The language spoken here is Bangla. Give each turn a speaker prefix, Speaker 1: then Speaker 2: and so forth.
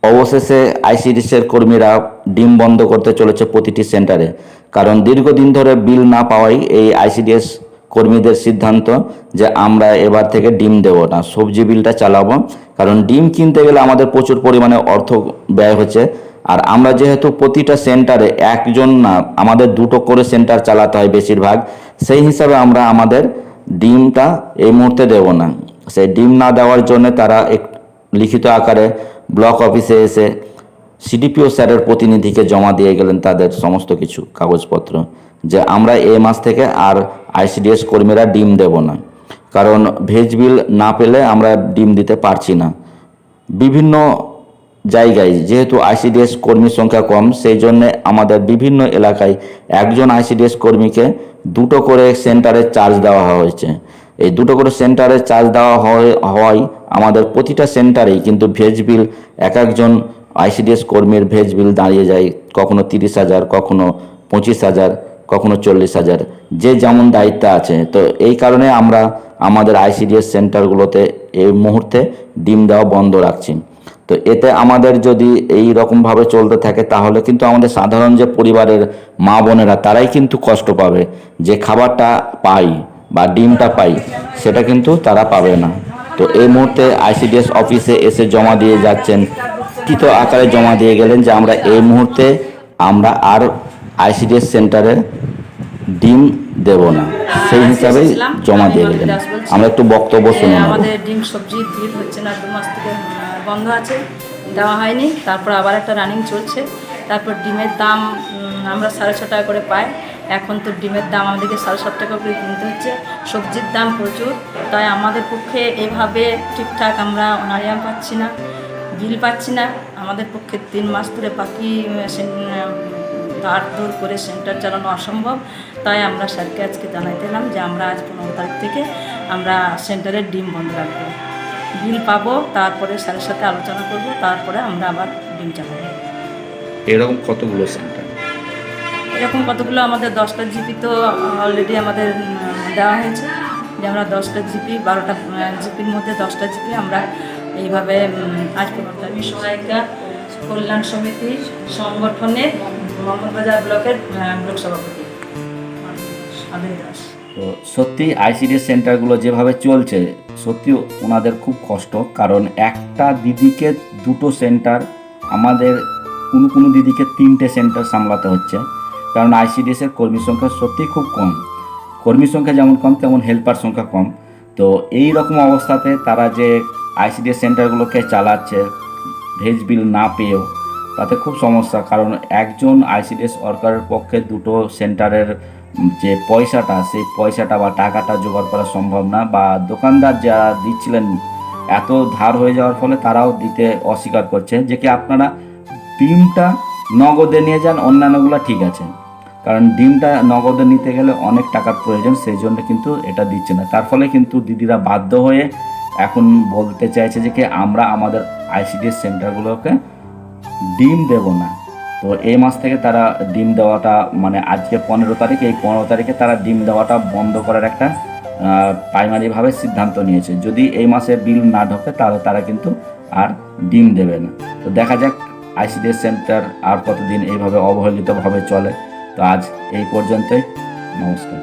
Speaker 1: অবশেষে আইসিডিএসের কর্মীরা ডিম বন্ধ করতে চলেছে প্রতিটি সেন্টারে, কারণ দীর্ঘদিন ধরে বিল না পাওয়াই এই আইসিডিএস কর্মীদের সিদ্ধান্ত যে আমরা এবার থেকে ডিম দেব না, সবজি বিলটা চালাবো। কারণ ডিম কিনতে গেলে আমাদের প্রচুর পরিমাণে অর্থ ব্যয় হচ্ছে, আর আমরা যেহেতু প্রতিটা সেন্টারে একজন না, আমাদের দুটো করে সেন্টার চালাতে হয় বেশিরভাগ, সেই হিসাবে আমরা আমাদের ডিমটা এই মুহূর্তে দেব না। সেই ডিম না দেওয়ার জন্য তারা লিখিত আকারে ব্লক অফিসে এসে সিডিপিও স্যারের প্রতিনিধিকে জমা দিয়ে গেলেন তাদের সমস্ত কিছু কাগজপত্র, যে আমরা এই মাস থেকে আর আইসিডিএস কর্মীরা ডিম দেব না, কারণ ভেজ বিল না পেলে আমরা ডিম দিতে পারছি না। বিভিন্ন জায়গায় যেহেতু আইসিডিএস কর্মীর সংখ্যা কম, সেই জন্য আমাদের বিভিন্ন এলাকায় একজন আইসিডিএস কর্মীকে দুটো করে সেন্টারে চার্জ দেওয়া হয়েছে। এই দুটো করে সেন্টারে চার্জ দেওয়া হওয়ায় আমাদের প্রতিটা সেন্টারেই কিন্তু ভেজ বিল এক একজন আইসিডিএস কর্মীর ভেজ বিল দাঁড়িয়ে যায় কখনো 30,000, কখনো 25,000, কখনো 40,000, যে যেমন দায়িত্ব আছে। তো এই কারণে আমরা আমাদের আইসিডিএস সেন্টারগুলোতে এই মুহূর্তে ডিম দেওয়া বন্ধ রাখছি। তো এতে আমাদের যদি এই রকমভাবে চলতে থাকে তাহলে কিন্তু আমাদের সাধারণ যে পরিবারের মা বোনেরা তারাই কিন্তু কষ্ট পাবে, যে খাবারটা পাই বা ডিমটা পাই সেটা কিন্তু তারা পাবে না। তো এই মুহূর্তে আইসিডিএস অফিসে এসে জমা দিয়ে যাচ্ছেন, লিখিত আকারে জমা দিয়ে গেলেন যে আমরা এই মুহূর্তে আমরা আর আইসিডিএস সেন্টারে ডিম দেব না, সেই হিসাবেই জমা দিয়ে গেলেন। আমরা একটু বক্তব্য শুনে নেব।
Speaker 2: আমাদের ডিম সবজি বিল হচ্ছে না, 2 মাস থেকে বন্ধ আছে, দেওয়া হয়নি। তারপর আবার একটা রানিং চলছে। তারপর ডিমের দাম আমরা 6.5 টাকা করে পাই। এখন তো ডিমের দাম আমাদেরকে 7.5 টাকা করে কিনতে হচ্ছে। সবজির দাম প্রচুর, তাই আমাদের পক্ষে এভাবে ঠিকঠাক আমরা অনারিয়াম পাচ্ছি না, বিল পাচ্ছি না। আমাদের পক্ষে 3 মাস ধরে বাকি ধার দূর করে সেন্টার চালানো অসম্ভব। তাই আমরা স্যারকে আজকে জানাইতে এলাম যে আমরা আজ 15 তারিখ থেকে আমরা সেন্টারের ডিম বন্ধ রাখবো, বিল পাবো, তারপরে স্যারের সাথে আলোচনা করব, তারপরে আমরা আবার ডিম চালাবো।
Speaker 1: এরকম কতগুলো সেন্টার?
Speaker 2: এরকম কতগুলো আমাদের 10টা জিপি তো অলরেডি আমাদের দেওয়া হয়েছে, যে আমরা 10টা জিপি, 12টা জিপির মধ্যে 10টা জিপি আমরা এইভাবে আজ পর্যন্ত। আমি সহায়িকা কল্যাণ সমিতি সংগঠনের মোহাম্মদবাজার ব্লকের ব্লক সভাপতি আবির দাস।
Speaker 1: তো সত্যি আইসিডিএস সেন্টারগুলো যেভাবে চলছে সত্যি ওনাদের খুব কষ্ট, কারণ একটা দিদিকে দুটো সেন্টার, আমাদের কোনো দিদিকে 3টে সেন্টার সামলাতে হচ্ছে, কারণ আইসিডিএসের কর্মী সংখ্যা সত্যি খুব কম। কর্মী সংখ্যা যেমন কম তেমন হেল্পার সংখ্যা কম। তো এই রকম অবস্থাতে তারা যে আইসিডিএস সেন্টারগুলোকে চালাচ্ছে ভেজ বিল না পেয়েও, তাতে খুব সমস্যা। কারণ একজন আইসিডিএস ওয়ার্কারের পক্ষে দুটো সেন্টারের যে পয়সাটা, সেই পয়সাটা বা টাকাটা জোগাড় করা সম্ভব না, বা দোকানদার যারা দিচ্ছিলেন এত ধার হয়ে যাওয়ার ফলে তারাও দিতে অস্বীকার করছে, যে কি আপনারা ডিমটা নগদে নিয়ে যান, অন্যান্যগুলো ঠিক আছে। কারণ ডিমটা নগদে নিতে গেলে অনেক টাকার প্রয়োজন, সেই জন্য কিন্তু এটা দিচ্ছে না। তার ফলে কিন্তু দিদিরা বাধ্য হয়ে এখন বলতে চাইছে যে কি আমরা আমাদের আইসিডিএস সেন্টারগুলোকে ডিম দেব না। তো এই মাস থেকে তারা ডিম দেওয়াটা, মানে আজকে 15 তারিখ, এই 15 তারিখে তারা ডিম দেওয়াটা বন্ধ করার একটা প্রাইমারিভাবে সিদ্ধান্ত নিয়েছে। যদি এই মাসে বিল না ঢোকে তাহলে তারা কিন্তু আর ডিম দেবে না। তো দেখা যাক আইসিডিএস সেন্টার আর কতদিন এইভাবে অবহেলিতভাবে চলে। তো আজ এই পর্যন্তই, নমস্কার।